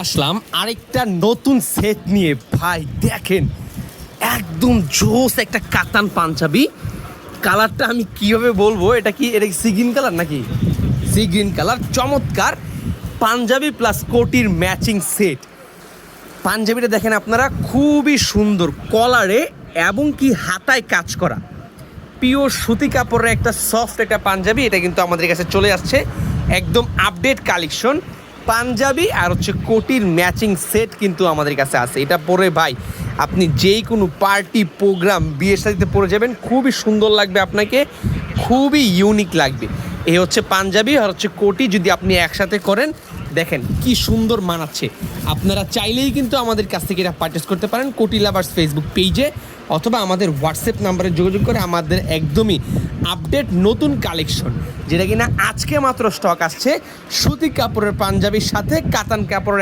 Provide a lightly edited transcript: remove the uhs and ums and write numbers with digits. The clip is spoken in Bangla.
আসলাম আরেকটা নতুন সেট নিয়ে। ভাই দেখেন, একদম জোস একটা কাতান পাঞ্জাবি। কালারটা আমি কিভাবে বলবো, এটা কি সি গ্রিন কালার নাকি? সি গ্রিন কালার, চমৎকার পাঞ্জাবি প্লাস কোটির ম্যাচিং সেট। পাঞ্জাবিটা দেখেন আপনারা, খুবই সুন্দর কলারে এবং কি হাতায় কাজ করা, পিওর সুতি কাপড়ের একটা সফট একটা পাঞ্জাবি। এটা কিন্তু আমাদের কাছে চলে আসছে একদম আপডেট কালেকশন পাঞ্জাবি আর কোটির ম্যাচিং সেট কিন্তু আমাদের কাছে আছে। এটা পরে ভাই আপনি যেই কোনো পার্টি প্রোগ্রাম বিয়ের সাথে পরে যাবেন, খুবই সুন্দর লাগবে আপনাকে, খুবই ইউনিক লাগবে। এই হচ্ছে পাঞ্জাবি আর কোটি, যদি আপনি একসাথে করেন দেখেন কি সুন্দর মানাচ্ছে। আপনারা চাইলেই কিন্তু আমাদের কাছ থেকে এটা পারচেস করতে পারেন কোটি লাভার্স ফেসবুক পেজে, অথবা আমাদের হোয়াটসঅ্যাপ নাম্বারে যোগাযোগ করে। আমাদের একদমই আপডেট নতুন কালেকশন, যেটা কিনা আজকে মাত্র স্টক আসছে, সুতি কাপড়ের পাঞ্জাবির সাথে কাতান কাপড়ের